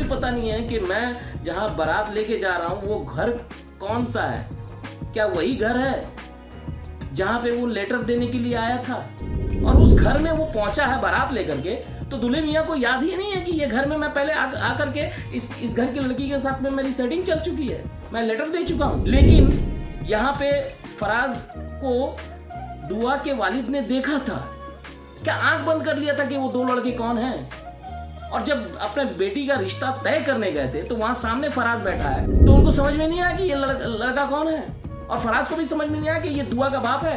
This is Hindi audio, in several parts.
पता नहीं है कि मैं जहां बारात लेके जा रहा हूं वो घर कौन सा है। क्या वही घर है जहां पे वो लेटर देने के लिए आया था? और उस घर में वो पहुंचा है बारात लेकर के, तो दूल्हे मियाँ को याद ही नहीं है कि ये घर में मैं पहले आकर के इस घर की लड़की के साथ में मेरी सेटिंग चल चुकी है, मैं लेटर दे चुका हूं। लेकिन यहाँ पे फराज को दुआ के वालिद ने देखा था, क्या आंख बंद कर लिया था कि वो दो लड़के कौन हैं। और जब अपने बेटी का रिश्ता तय करने गए थे तो वहां सामने फराज बैठा है, तो उनको समझ में नहीं आया कि ये लड़का कौन है, और फराज को भी समझ में नहीं आया कि ये दुआ का बाप है।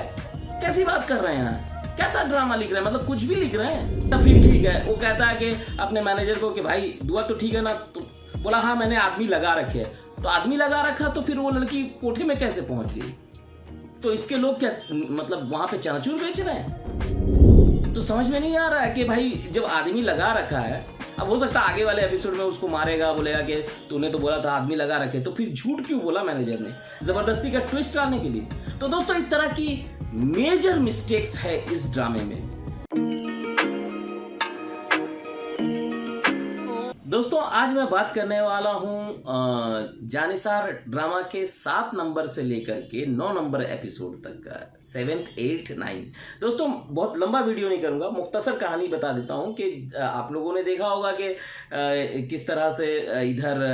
कैसी बात कर रहे हैं, कैसा ड्रामा लिख रहे हैं, मतलब कुछ भी लिख रहे हैं। तो फिर ठीक है, वो कहता है कि अपने मैनेजर को कि भाई दुआ तो ठीक है ना, तो बोला हाँ मैंने आदमी लगा रखे है। तो आदमी लगा रखा तो फिर वो लड़की कोठे में कैसे पहुंच गई? तो इसके लोग क्या मतलब वहां पे चनाचूर बेच रहे हैं? तो समझ में नहीं आ रहा है कि भाई जब आदमी लगा रखा है, अब हो सकता है आगे वाले एपिसोड में उसको मारेगा, बोलेगा कि तूने तो बोला था आदमी लगा रखे, तो फिर झूठ क्यों बोला मैनेजर ने, जबरदस्ती का ट्विस्ट डालने के लिए। तो दोस्तों इस तरह की मेजर मिस्टेक्स है इस ड्रामे में। दोस्तों आज मैं बात करने वाला हूं जानिसार ड्रामा के 7 नंबर से लेकर के 9 नंबर एपिसोड तक का, 7, 8, 9। दोस्तों बहुत लंबा वीडियो नहीं करूंगा, मुख्तसर कहानी बता देता हूं कि आप लोगों ने देखा होगा कि किस तरह से इधर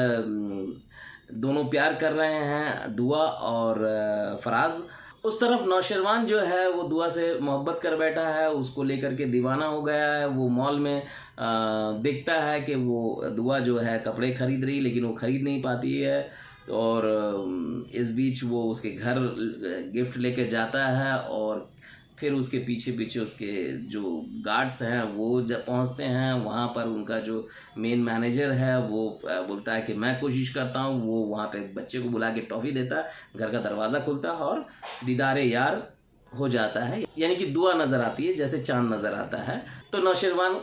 दोनों प्यार कर रहे हैं, दुआ और फराज। उस तरफ नौशरवान जो है वो दुआ से मोहब्बत कर बैठा है, उसको लेकर के दीवाना हो गया है। वो मॉल में देखता है कि वो दुआ जो है कपड़े खरीद रही, लेकिन वो खरीद नहीं पाती है। और इस बीच वो उसके घर गिफ्ट लेके जाता है, और फिर उसके पीछे पीछे उसके जो गार्ड्स हैं वो जब पहुंचते हैं वहाँ पर, उनका जो मेन मैनेजर है वो बोलता है कि मैं कोशिश करता हूँ। वो वहाँ पे बच्चे को बुला के टॉफ़ी देता है, घर का दरवाज़ा खुलता है और दीदारे यार हो जाता है, यानी कि दुआ नज़र आती है जैसे चांद नज़र आता है। तो नौशरवान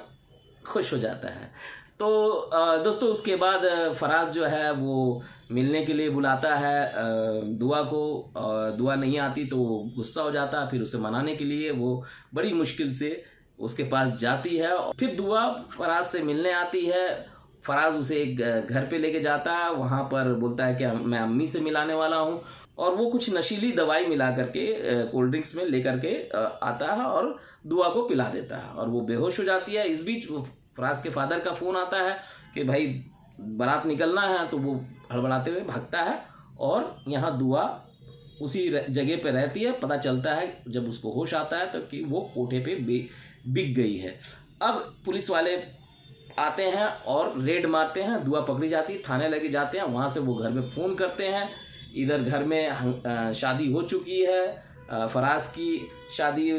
खुश हो जाता है। तो दोस्तों उसके बाद फराज जो है वो मिलने के लिए बुलाता है दुआ को, और दुआ नहीं आती तो वो गुस्सा हो जाता है। फिर उसे मनाने के लिए वो बड़ी मुश्किल से उसके पास जाती है। फिर दुआ फराज से मिलने आती है। फराज उसे एक घर पे लेके जाता है, वहाँ पर बोलता है कि मैं अम्मी से मिलाने वाला हूँ, और वो कुछ नशीली दवाई मिला करके कोल्ड ड्रिंक्स में लेकर के आता है और दुआ को पिला देता है, और वो बेहोश हो जाती है। इस बीच फराज के फादर का फ़ोन आता है कि भाई बारात निकलना है, तो वो हड़बड़ाते हुए भागता है, और यहाँ दुआ उसी जगह पे रहती है। पता चलता है जब उसको होश आता है तो कि वो कोठे पे बिक गई है। अब पुलिस वाले आते हैं और रेड मारते हैं, दुआ पकड़ी जाती है, थाने लेके जाते हैं। वहाँ से वो घर में फ़ोन करते हैं, इधर घर में शादी हो चुकी है, फराज की शादी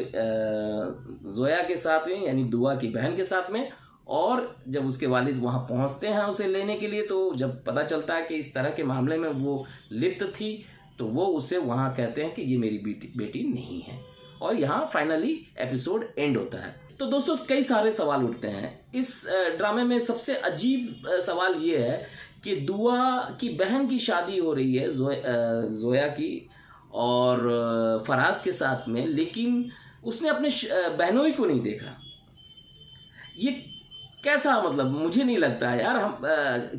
जोया के साथ में, यानी दुआ की बहन के साथ में। और जब उसके वालिद वहाँ पहुँचते हैं उसे लेने के लिए, तो जब पता चलता है कि इस तरह के मामले में वो लिप्त थी, तो वो उसे वहाँ कहते हैं कि ये मेरी बेटी नहीं है। और यहाँ फाइनली एपिसोड एंड होता है। तो दोस्तों कई सारे सवाल उठते हैं इस ड्रामे में। सबसे अजीब सवाल ये है कि दुआ की बहन की शादी हो रही है जोया की और फराज के साथ में, लेकिन उसने अपने बहनों ही को नहीं देखा। ये कैसा, मतलब मुझे नहीं लगता है यार। हम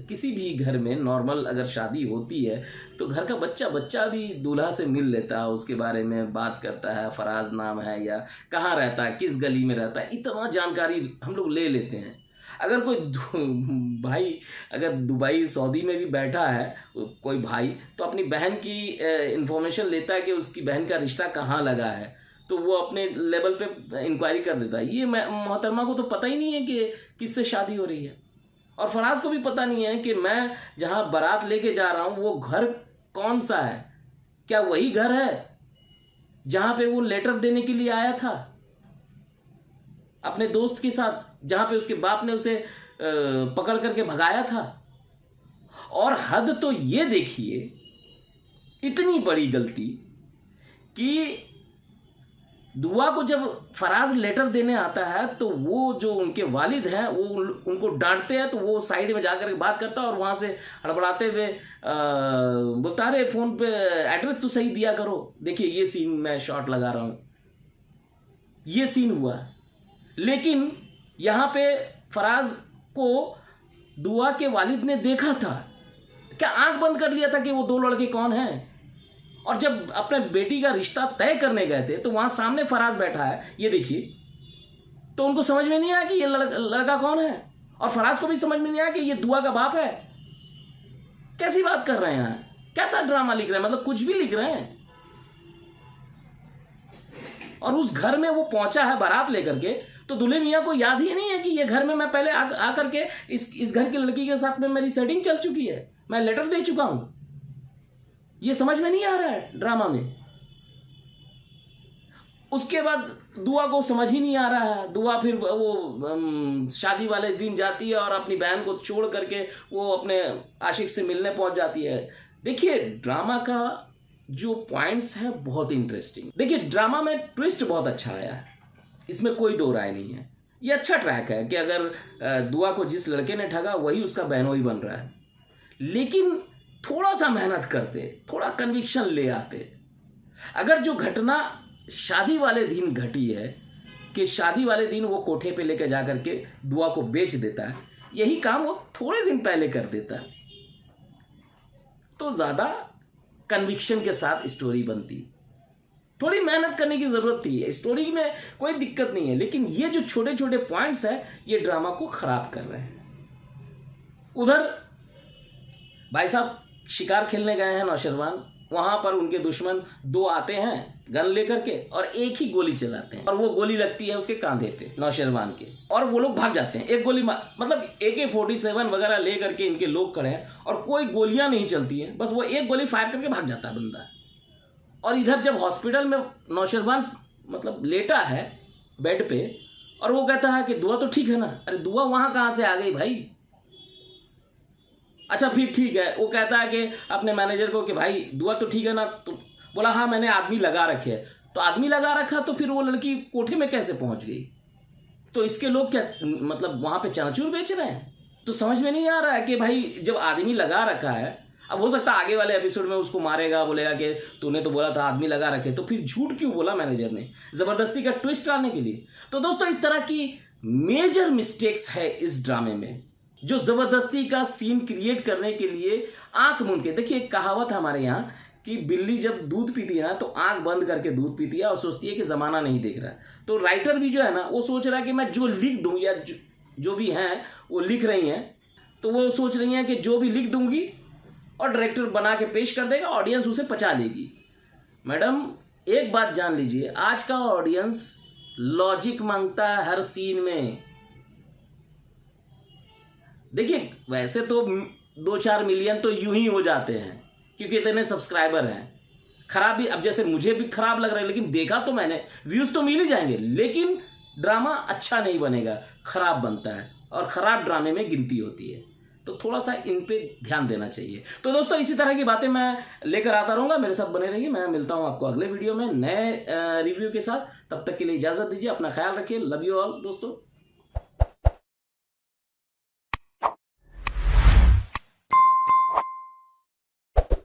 किसी भी घर में नॉर्मल अगर शादी होती है तो घर का बच्चा भी दूल्हा से मिल लेता है, उसके बारे में बात करता है, फराज नाम है या कहाँ रहता है, किस गली में रहता है, इतना जानकारी हम लोग ले लेते हैं। अगर कोई भाई अगर दुबई सऊदी में भी बैठा है कोई भाई, तो अपनी बहन की इंफॉर्मेशन लेता है कि उसकी बहन का रिश्ता कहाँ लगा है, तो वो अपने लेवल पे इंक्वायरी कर देता है। ये मोहतरमा को तो पता ही नहीं है कि किससे शादी हो रही है, और फराज को भी पता नहीं है कि मैं जहाँ बारात लेके जा रहा हूँ वो घर कौन सा है। क्या वही घर है जहाँ पे वो लेटर देने के लिए आया था अपने दोस्त के साथ, जहाँ पे उसके बाप ने उसे पकड़ करके भगाया था। और हद तो ये देखिए, इतनी बड़ी गलती कि दुआ को जब फराज लेटर देने आता है तो वो जो उनके वालिद हैं वो उनको डांटते हैं, तो वो साइड में जाकर के बात करता है और वहाँ से हड़बड़ाते हुए बोलता रहे फ़ोन पे एड्रेस तो सही दिया करो। देखिए ये सीन मैं शॉट लगा रहा हूँ, ये सीन हुआ। लेकिन यहाँ पे फराज को दुआ के वालिद ने देखा था, क्या आंख बंद कर लिया था कि वो दो लड़के कौन हैं? और जब अपने बेटी का रिश्ता तय करने गए थे तो वहां सामने फराज बैठा है, ये देखिए, तो उनको समझ में नहीं आया कि ये लड़का कौन है, और फराज को भी समझ में नहीं आया कि ये दुआ का बाप है। कैसी बात कर रहे हैं यहाँ? कैसा ड्रामा लिख रहे हैं, मतलब कुछ भी लिख रहे हैं। और उस घर में वो पहुंचा है बारात लेकर के, तो दुल्हे मियाँ को याद ही नहीं है कि ये घर में मैं पहले आकर के इस घर की लड़की के साथ में मेरी सेटिंग चल चुकी है, मैं लेटर दे चुका हूं। ये समझ में नहीं आ रहा है ड्रामा में। उसके बाद दुआ को समझ ही नहीं आ रहा है। दुआ फिर वो शादी वाले दिन जाती है और अपनी बहन को छोड़ करके वो अपने आशिक से मिलने पहुंच जाती है। देखिए ड्रामा का जो पॉइंट्स है बहुत इंटरेस्टिंग। देखिए ड्रामा में ट्विस्ट बहुत अच्छा आया है, इसमें कोई दो राय नहीं है। ये अच्छा ट्रैक है कि अगर दुआ को जिस लड़के ने ठगा वही उसका बहनोई बन रहा है, लेकिन थोड़ा सा मेहनत करते, थोड़ा कन्विक्शन ले आते। अगर जो घटना शादी वाले दिन घटी है कि शादी वाले दिन वो कोठे पे लेकर जा करके दुआ को बेच देता है, यही काम वो थोड़े दिन पहले कर देता तो ज़्यादा कन्विक्शन के साथ स्टोरी बनती। थोड़ी मेहनत करने की ज़रूरत थी, स्टोरी में कोई दिक्कत नहीं है, लेकिन ये जो छोटे छोटे पॉइंट्स हैं ये ड्रामा को ख़राब कर रहे हैं। उधर भाई साहब शिकार खेलने गए हैं नौशरवान, वहां पर उनके दुश्मन दो आते हैं गन लेकर के और एक ही गोली चलाते हैं, और वो गोली लगती है उसके कांधे पे नौशरवान के, और वो लोग भाग जाते हैं। एक गोली मतलब AK-47 वगैरह ले करके इनके लोग खड़े हैं और कोई गोलियां नहीं चलती हैं, बस वो एक गोली फायर करके भाग जाता है बंदा। और इधर जब हॉस्पिटल में नौशरवान मतलब लेटा है बेड पे, और वो कहता है कि दुआ तो ठीक है ना। अरे दुआ वहां कहां से आ गई भाई? अच्छा फिर ठीक है, वो कहता है कि अपने मैनेजर को कि भाई दुआ तो ठीक है ना, तो बोला हाँ मैंने आदमी लगा रखे है। तो आदमी लगा रखा तो फिर वो लड़की कोठे में कैसे पहुंच गई? तो इसके लोग क्या मतलब वहां पे चनाचूर बेच रहे हैं? तो समझ में नहीं आ रहा है कि भाई जब आदमी लगा रखा है, अब हो सकता है आगे वाले एपिसोड में उसको मारेगा, बोलेगा कि तूने तो बोला था आदमी लगा रखे, तो फिर झूठ क्यों बोला मैनेजर ने? जबरदस्ती का ट्विस्ट लाने के लिए। तो दोस्तों इस तरह की मेजर मिस्टेक्स है इस ड्रामे में, जो जबरदस्ती का सीन क्रिएट करने के लिए आंख मूंद के। देखिए एक कहावत है हमारे यहाँ कि बिल्ली जब दूध पीती है ना तो आंख बंद करके दूध पीती है और सोचती है कि जमाना नहीं देख रहा है। तो राइटर भी जो है ना वो सोच रहा है कि मैं जो लिख दूं, या जो भी हैं वो लिख रही हैं, तो वो सोच रही हैं कि जो भी लिख दूंगी और डायरेक्टर बना के पेश कर देगा, ऑडियंस उसे पचा लेगी। मैडम एक बात जान लीजिए, आज का ऑडियंस लॉजिक मांगता है हर सीन में। देखिए वैसे तो 2-4 मिलियन तो यूं ही हो जाते हैं क्योंकि इतने सब्सक्राइबर हैं। खराब भी, अब जैसे मुझे भी खराब लग रहा है, लेकिन देखा तो मैंने, व्यूज तो मिल ही जाएंगे, लेकिन ड्रामा अच्छा नहीं बनेगा, खराब बनता है, और खराब ड्रामे में गिनती होती है। तो थोड़ा सा इन पे ध्यान देना चाहिए। तो दोस्तों इसी तरह की बातें मैं लेकर आता रहूँगा, मेरे साथ बने रहिए। मैं मिलता हूँ आपको अगले वीडियो में नए रिव्यू के साथ। तब तक के लिए इजाज़त दीजिए, अपना ख्याल रखिए। लव यू ऑल दोस्तों।